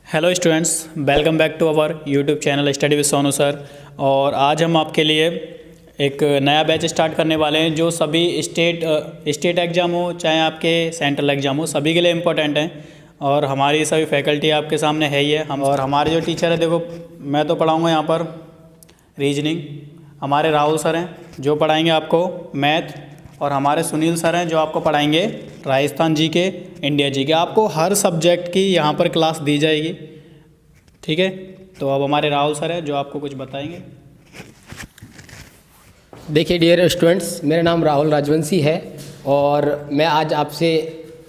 Hello students, welcome back to our YouTube channel study with Sonu sir. और आज हम आपके लिए एक नया बैच स्टार्ट करने वाले हैं जो सभी स्टेट एग्ज़ाम हो चाहे आपके सेंट्रल एग्ज़ाम हो, सभी के लिए इम्पोर्टेंट हैं। और हमारी सभी फैकल्टी आपके सामने है ही है। और हमारे जो टीचर है, देखो मैं तो पढ़ाऊँगा यहाँ पर रीजनिंग, हमारे राहुल सर हैं जो पढ़ाएंगे आपको मैथ, और हमारे सुनील सर हैं जो आपको पढ़ाएंगे राजस्थान जी के, इंडिया जी के। आपको हर सब्जेक्ट की यहाँ पर क्लास दी जाएगी, ठीक है। तो अब हमारे राहुल सर हैं जो आपको कुछ बताएंगे। देखिए डियर स्टूडेंट्स, मेरा नाम राहुल राजवंशी है और मैं आज आपसे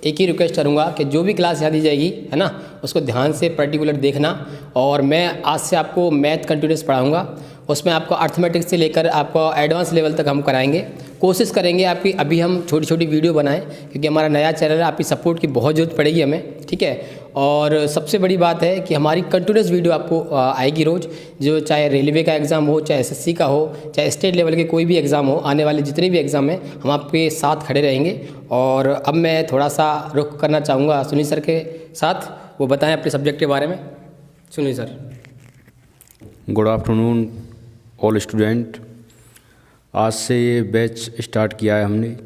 एक ही रिक्वेस्ट करूंगा कि जो भी क्लास यहाँ दी जाएगी है ना, उसको ध्यान से पर्टिकुलर देखना। और मैं आज से आपको मैथ कंटिन्यूस पढ़ाऊंगा, उसमें आपको अर्थमेटिक्स से लेकर आपको एडवांस लेवल तक हम कराएंगे। कोशिश करेंगे आपकी अभी हम छोटी छोटी वीडियो बनाएं, क्योंकि हमारा नया चैनल है, आपकी सपोर्ट की बहुत ज़रूरत पड़ेगी हमें, ठीक है। और सबसे बड़ी बात है कि हमारी कंटिन्यूस वीडियो आपको आएगी रोज़, जो चाहे रेलवे का एग्ज़ाम हो, चाहे एसएससी का हो, चाहे स्टेट लेवल के कोई भी एग्ज़ाम हो, आने वाले जितने भी एग्ज़ाम हैं हम आपके साथ खड़े रहेंगे। और अब मैं थोड़ा सा रुख करना चाहूँगा सुनील सर के साथ, वो बताएं अपने सब्जेक्ट के बारे में। Sunil sir. Good afternoon all student. आज से ये बैच स्टार्ट किया है हमने।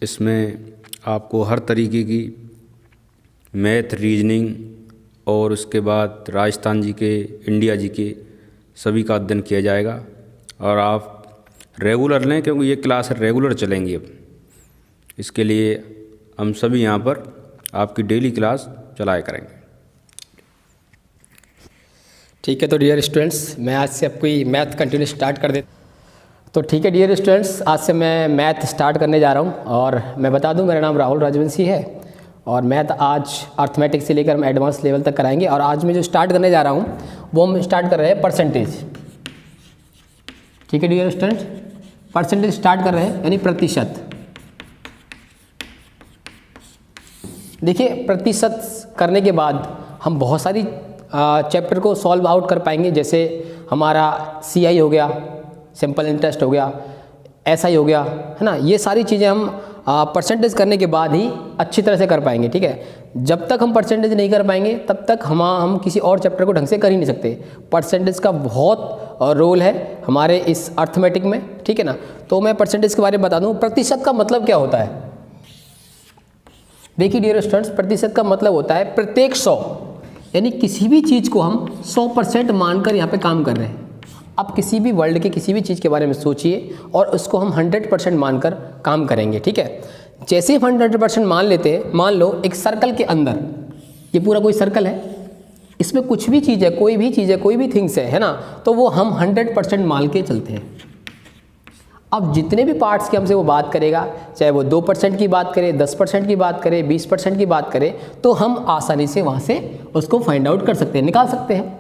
इसमें आपको हर तरीके की मैथ, रीजनिंग और उसके बाद राजस्थान जी के, इंडिया जी के सभी का अध्ययन किया जाएगा। और आप रेगुलर लें, क्योंकि ये क्लास रेगुलर चलेंगी। अब इसके लिए हम सभी यहाँ पर आपकी डेली क्लास चलाया करेंगे, ठीक है। तो डियर स्टूडेंट्स, मैं आज से आपकी मैथ कंटिन्यू स्टार्ट कर देता। तो ठीक है डियर स्टूडेंट्स, आज से मैं मैथ स्टार्ट करने जा रहा हूँ। और मैं बता दूँ, मेरा नाम राहुल राजवंशी है और मैथ आज अर्थमेटिक्स से लेकर हम एडवांस लेवल तक कराएंगे। और आज मैं जो स्टार्ट करने जा रहा हूँ वो हम स्टार्ट कर रहे हैं परसेंटेज, ठीक है डियर स्टूडेंट्स। परसेंटेज स्टार्ट कर रहे हैं, यानी प्रतिशत। देखिए, प्रतिशत करने के बाद हम बहुत सारी चैप्टर को सॉल्व आउट कर पाएंगे। जैसे हमारा CI हो गया, सिंपल इंटरेस्ट हो गया, SI हो गया, है ना। ये सारी चीज़ें हम परसेंटेज करने के बाद ही अच्छी तरह से कर पाएंगे, ठीक है। जब तक हम परसेंटेज नहीं कर पाएंगे तब तक हम किसी और चैप्टर को ढंग से कर ही नहीं सकते। परसेंटेज का बहुत रोल है हमारे इस अर्थमेटिक में, ठीक है ना। तो मैं परसेंटेज के बारे में बता दूँ। प्रतिशत का मतलब क्या होता है? देखिए डियर स्टूडेंट्स, प्रतिशत का मतलब होता है प्रत्येक 100, यानी किसी भी चीज़ को हम 100% मानकर यहाँ पे काम कर रहे हैं। अब किसी भी वर्ल्ड के किसी भी चीज़ के बारे में सोचिए और उसको हम 100% मानकर काम करेंगे, ठीक है। जैसे हम 100% मान लेते हैं, मान लो एक सर्कल के अंदर, ये पूरा कोई सर्कल है, इसमें कुछ भी चीज़ है, कोई भी चीज़ है, कोई भी थिंग्स है ना, तो वो हम 100% मान के चलते हैं। अब जितने भी पार्ट्स की हमसे वो बात करेगा, चाहे वो 2% की बात करे, 10% की बात करे, 20% की बात करे, तो हम आसानी से वहाँ से उसको फाइंड आउट कर सकते हैं, निकाल सकते हैं।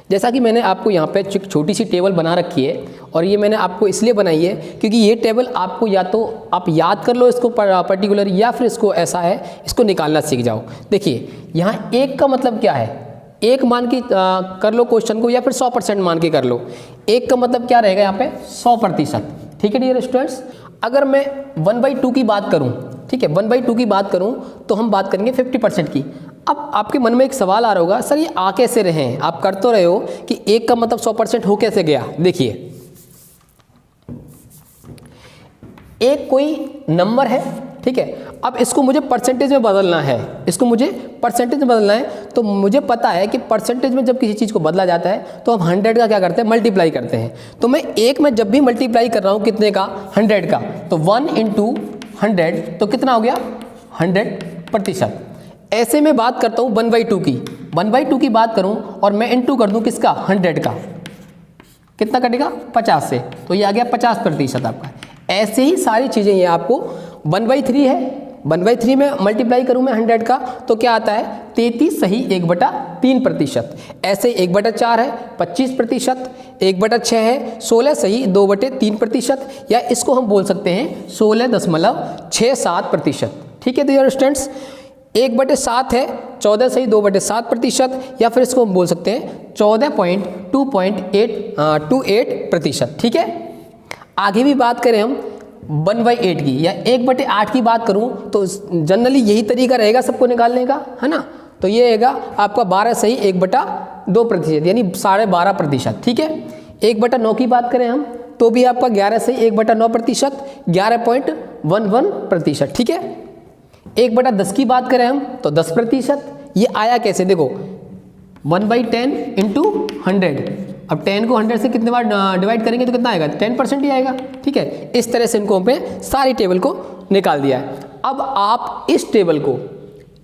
जैसा कि मैंने आपको यहाँ पे एक छोटी सी टेबल बना रखी है, और ये मैंने आपको इसलिए बनाई है क्योंकि ये टेबल आपको या तो आप याद कर लो इसको पर्टिकुलर, या फिर इसको ऐसा है, इसको निकालना सीख जाओ। देखिए, यहाँ एक का मतलब क्या है? एक मान के कर लो क्वेश्चन को, या फिर 100% मान के कर लो। एक का मतलब क्या रहेगा यहाँ पे? 100%, ठीक है डियर स्टूडेंट्स। अगर मैं 1/2 की बात करूँ, ठीक है, 1/2 की बात करूँ तो हम बात करेंगे 50% की। अब आपके मन में एक सवाल आ रहा होगा, सर ये आ कैसे रहे हैं? आप कर तो रहे हो कि एक का मतलब 100% हो कैसे गया? देखिए, एक कोई नंबर है, ठीक है। अब इसको मुझे परसेंटेज में बदलना है, इसको मुझे परसेंटेज में बदलना है, तो मुझे पता है कि परसेंटेज में जब किसी चीज़ को बदला जाता है तो हम 100 का क्या करते हैं? मल्टीप्लाई करते हैं। तो मैं एक में जब भी मल्टीप्लाई कर रहा हूँ कितने का? 100 का, तो 1 × 100 तो कितना हो गया? 100%। ऐसे में बात करता हूँ 1/2 की, 1/2 की बात करूँ और मैं इंटू कर दूँ किसका? 100 का, कितना कटेगा? 50 से, तो ये आ गया 50% आपका। ऐसे ही सारी चीज़ें ये आपको 1/3 है, 1/3 में मल्टीप्लाई करूँ मैं 100 का तो क्या आता है? 33 सही 1/3%। ऐसे 1/4 है 25%, 1/6 है 16 सही 2/3%, या इसको हम बोल सकते हैं 16.67%, ठीक है डियर स्टूडेंट्स। 1/7 है 14 सही 2/7%, या फिर इसको हम बोल सकते हैं 14.28%, ठीक है। आगे भी बात करें हम 1/8 की या 1/8 की बात करूं तो जनरली यही तरीका रहेगा सबको निकालने का, है ना। तो ये आएगा आपका 12 सही 1/2%, यानी 12.5%। ठीक है, 1/9 की बात करें हम तो भी आपका 11 सही 1/9%, 11.11%। ठीक है, 1/10 की बात करें हम तो 10%। ये आया कैसे, देखो 1/10 इंटू 100। अब 10 को 100 से कितने बार डिवाइड करेंगे तो कितना आएगा, 10% ही आएगा। ठीक है, इस तरह से इनको हमने सारी टेबल को निकाल दिया है। अब आप इस टेबल को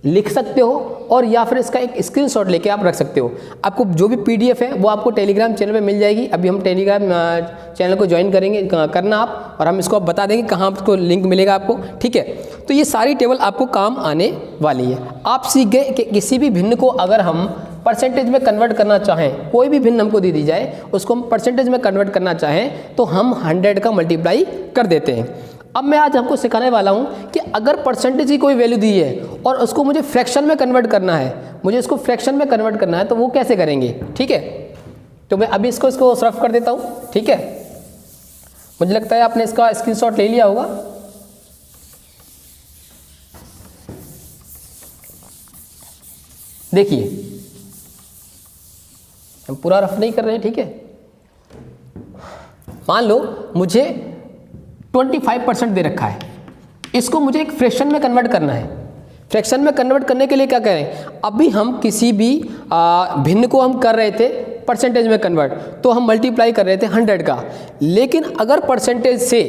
लिख सकते हो और या फिर इसका एक स्क्रीनशॉट लेके आप रख सकते हो। आपको जो भी पीडीएफ है वो आपको टेलीग्राम चैनल पे मिल जाएगी। अभी हम टेलीग्राम चैनल को ज्वाइन करेंगे करना आप, और हम इसको आप बता देंगे कहाँ आपको लिंक मिलेगा आपको। ठीक है, तो ये सारी टेबल आपको काम आने वाली है। आप सीख गए कि किसी भी भिन्न को अगर हम परसेंटेज में कन्वर्ट करना चाहें, कोई भी भिन्न हमको दे दी जाए उसको हम परसेंटेज में कन्वर्ट करना चाहें तो हम 100 का मल्टीप्लाई कर देते हैं। अब मैं आज आपको सिखाने वाला हूं कि अगर परसेंटेज की कोई वैल्यू दी है और उसको मुझे फ्रैक्शन में कन्वर्ट करना है, मुझे इसको फ्रैक्शन में कन्वर्ट करना है तो वो कैसे करेंगे। ठीक है, तो मैं अभी इसको सॉल्व कर देता हूं। ठीक है, मुझे लगता है आपने इसका स्क्रीनशॉट ले लिया होगा। देखिए, हम पूरा रफ नहीं कर रहे हैं। ठीक है, मान लो मुझे 25% दे रखा है, इसको मुझे एक फ्रैक्शन में कन्वर्ट करना है। फ्रैक्शन में कन्वर्ट करने के लिए क्या करें, अभी हम किसी भी भिन्न को हम कर रहे थे परसेंटेज में कन्वर्ट, तो हम मल्टीप्लाई कर रहे थे 100 का। लेकिन अगर परसेंटेज से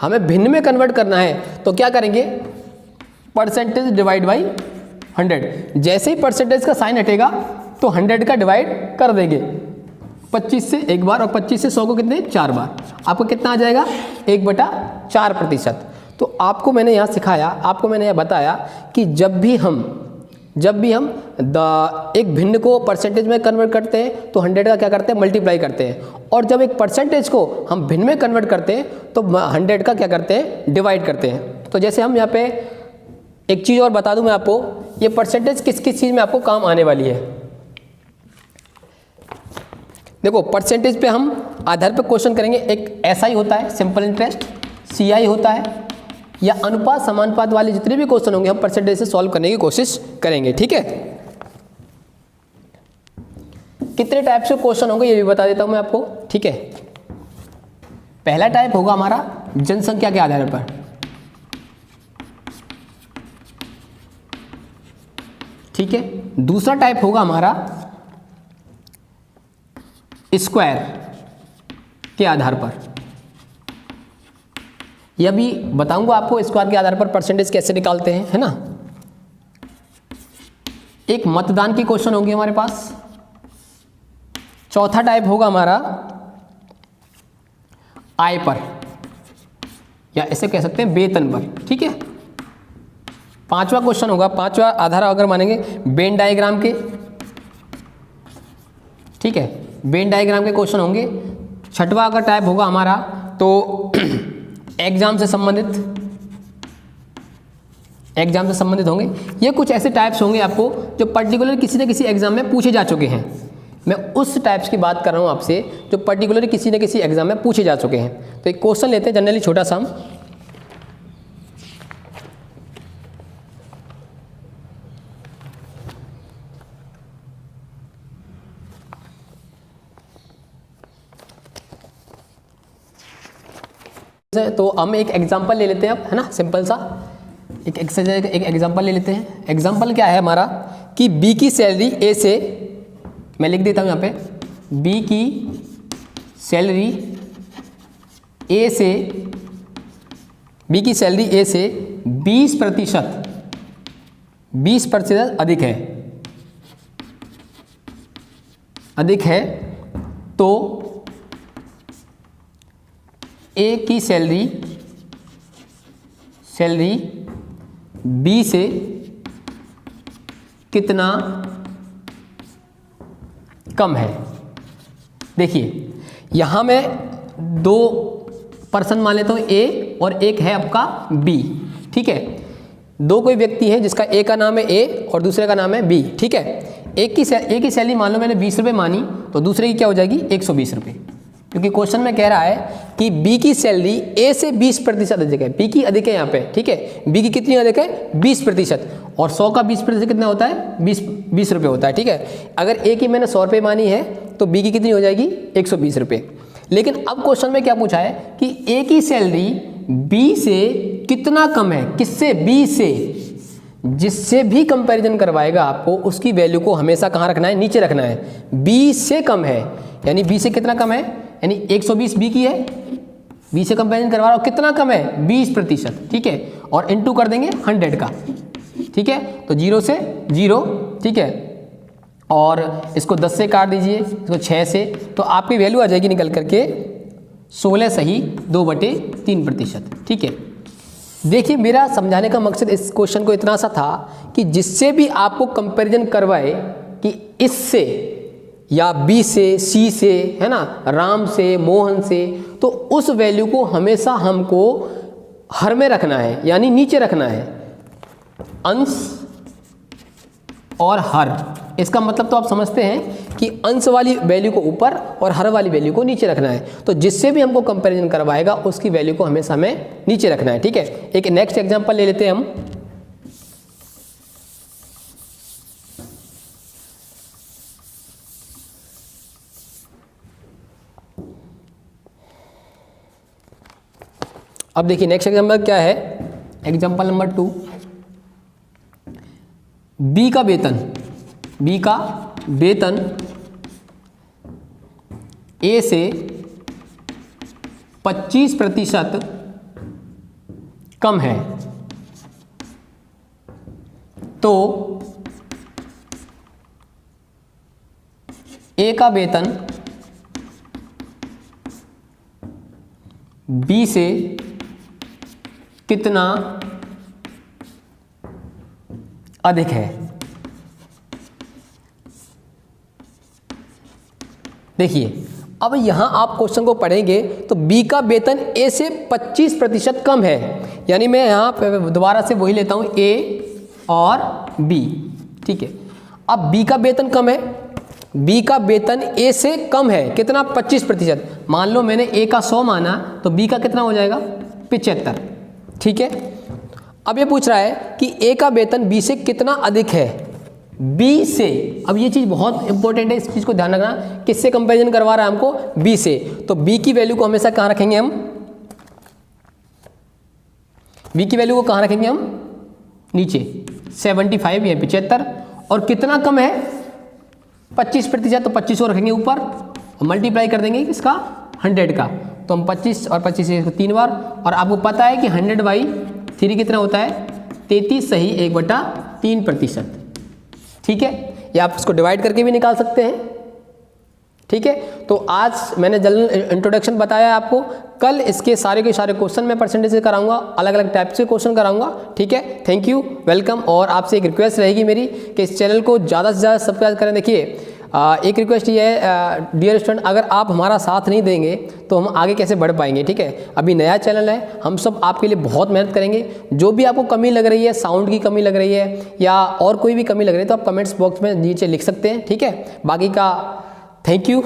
हमें भिन्न में कन्वर्ट करना है तो क्या करेंगे, परसेंटेज डिवाइड बाई 100। जैसे ही परसेंटेज का साइन हटेगा तो 100 का डिवाइड कर देंगे 25 से एक बार, और 25 से 100 को कितने 4 बार, आपको कितना आ जाएगा 1/4%। तो आपको मैंने यहाँ सिखाया, आपको मैंने यहाँ बताया कि जब भी हम एक भिन्न को परसेंटेज में कन्वर्ट करते हैं तो 100 का क्या करते हैं, मल्टीप्लाई करते हैं, और जब एक परसेंटेज को हम भिन्न में कन्वर्ट करते हैं तो 100 का क्या करते हैं, डिवाइड करते हैं। तो जैसे हम यहाँ पे एक चीज़ और बता दूँ मैं आपको, ये परसेंटेज किस किस चीज़ में आपको काम आने वाली है। देखो, परसेंटेज पे हम आधार पे क्वेश्चन करेंगे। एक SI होता है, सिंपल इंटरेस्ट, CI होता है, या अनुपात समानुपात वाले जितने भी क्वेश्चन होंगे हम परसेंटेज से सॉल्व करने की कोशिश करेंगे। ठीक है, कितने टाइप से क्वेश्चन होंगे ये भी बता देता हूं मैं आपको। ठीक है, पहला टाइप होगा हमारा जनसंख्या के आधार पर। ठीक है, दूसरा टाइप होगा हमारा स्क्वायर के आधार पर। यह भी बताऊंगा आपको स्क्वायर के आधार पर परसेंटेज कैसे निकालते हैं, है ना। एक मतदान की क्वेश्चन होंगी हमारे पास। चौथा टाइप होगा हमारा आय पर, या ऐसे कह सकते हैं वेतन पर। ठीक है, पांचवा क्वेश्चन होगा, पांचवा आधार अगर मानेंगे वेन डायग्राम के। ठीक है, वेन डायग्राम के क्वेश्चन होंगे। छठवा अगर टाइप होगा हमारा तो एग्जाम से संबंधित होंगे। ये कुछ ऐसे टाइप्स होंगे आपको जो पर्टिकुलर किसी न किसी एग्जाम में पूछे जा चुके हैं। मैं उस टाइप्स की बात कर रहा हूँ आपसे जो पर्टिकुलर किसी न किसी एग्जाम में पूछे जा चुके हैं। तो एक क्वेश्चन लेते हैं जनरली छोटा सा हम। तो हम एक एग्जांपल ले लेते हैं अब, है ना, सिंपल सा एक एग्जांपल ले लेते हैं। एग्जांपल क्या है हमारा कि बी की सैलरी ए से, मैं लिख देता हूं यहाँ पे, बी की सैलरी ए से 20% अधिक है तो ए की सैलरी बी से कितना कम है। देखिए, यहां मैं दो पर्सन मान लेता हूं, ए और एक है आपका बी। ठीक है, दो कोई व्यक्ति है जिसका ए का नाम है ए और दूसरे का नाम है बी। ठीक है, एक की सैलरी मान लो मैंने 20 रुपये मानी तो दूसरे की क्या हो जाएगी 120 रुपये। क्योंकि क्वेश्चन में कह रहा है कि बी की सैलरी ए से 20% अधिक है। बी की अधिक है यहाँ पे, ठीक है। बी की कितनी अधिक है? 20%। और 100 का 20% कितना होता है? 20 रुपये होता है, ठीक है। अगर ए की मैंने 100 रुपये मानी है तो बी की कितनी हो जाएगी? 120 रुपये। लेकिन अब क्वेश्चन में क्या पूछा है कि ए की सैलरी बी से कितना कम है? किससे? बी से। जिससे भी कंपैरिजन करवाएगा आपको उसकी वैल्यू को हमेशा कहाँ रखना है? नीचे रखना है। बी से कम है, यानी बी से कितना कम है? यानी 120 बी की है, बी से कंपैरिजन करवा रहा हूँ, कितना कम है? 20%, ठीक है। और इनटू कर देंगे 100 का, ठीक है। तो 0 से 0, ठीक है। और इसको 10 से काट दीजिए, इसको 6 से, तो आपकी वैल्यू आ जाएगी निकल करके 16 सही 2/3%, ठीक है। देखिए, मेरा समझाने का मकसद इस क्वेश्चन को इतना सा था कि जिससे भी आपको कंपैरिजन करवाए कि इससे या बी से, सी से, है ना, राम से, मोहन से, तो उस वैल्यू को हमेशा हमको हर में रखना है, यानी नीचे रखना है। अंश और हर, इसका मतलब तो आप समझते हैं कि अंश वाली वैल्यू को ऊपर और हर वाली वैल्यू को नीचे रखना है। तो जिससे भी हमको कंपैरिजन करवाएगा उसकी वैल्यू को हमेशा हमें नीचे रखना है, ठीक है। एक नेक्स्ट एग्जांपल ले लेते हैं हम। अब देखिए नेक्स्ट एग्जांपल क्या है। एग्जांपल नंबर 2, बी का वेतन ए से 25% कम है, तो ए का वेतन बी से कितना अधिक है? देखिए, अब यहां आप क्वेश्चन को पढ़ेंगे तो बी का वेतन ए से 25% कम है, यानी मैं यहां पे दोबारा से वही लेता हूं, ए और बी, ठीक है। अब बी का वेतन कम है, बी का वेतन ए से कम है, कितना? 25%। मान लो मैंने ए का 100 माना तो बी का कितना हो जाएगा? 75, ठीक है। अब ये पूछ रहा है कि ए का वेतन बी से कितना अधिक है? बी से। अब ये चीज़ बहुत इंपॉर्टेंट है, इस चीज़ को ध्यान रखना। किससे कंपैरिजन करवा रहा है हमको? बी से। तो बी की वैल्यू को हमेशा कहाँ रखेंगे हम? बी की वैल्यू को कहाँ रखेंगे हम? नीचे। 75 या 75। और कितना कम है? 25%, तो 25 और रखेंगे ऊपर और मल्टीप्लाई कर देंगे इसका 100 का। तो हम 25 और 25 से 3 बार, और आपको पता है कि 100/3 कितना होता है? 33 सही 1/3%, ठीक है। या आप इसको डिवाइड करके भी निकाल सकते हैं, ठीक है। तो आज मैंने जनरल इंट्रोडक्शन बताया आपको। कल इसके सारे के सारे क्वेश्चन मैं परसेंटेज से कराऊंगा, अलग अलग टाइप से क्वेश्चन कराऊंगा, ठीक है। Thank you, welcome. और आपसे एक रिक्वेस्ट रहेगी मेरी कि इस चैनल को ज़्यादा से ज़्यादा सब्सक्राइब करें। देखिए, एक रिक्वेस्ट ये है डियर स्टूडेंट, अगर आप हमारा साथ नहीं देंगे तो हम आगे कैसे बढ़ पाएंगे, ठीक है। अभी नया चैनल है, हम सब आपके लिए बहुत मेहनत करेंगे। जो भी आपको कमी लग रही है, साउंड की कमी लग रही है या और कोई भी कमी लग रही है, तो आप कमेंट्स बॉक्स में नीचे लिख सकते हैं, ठीक है। बाकी का थैंक यू।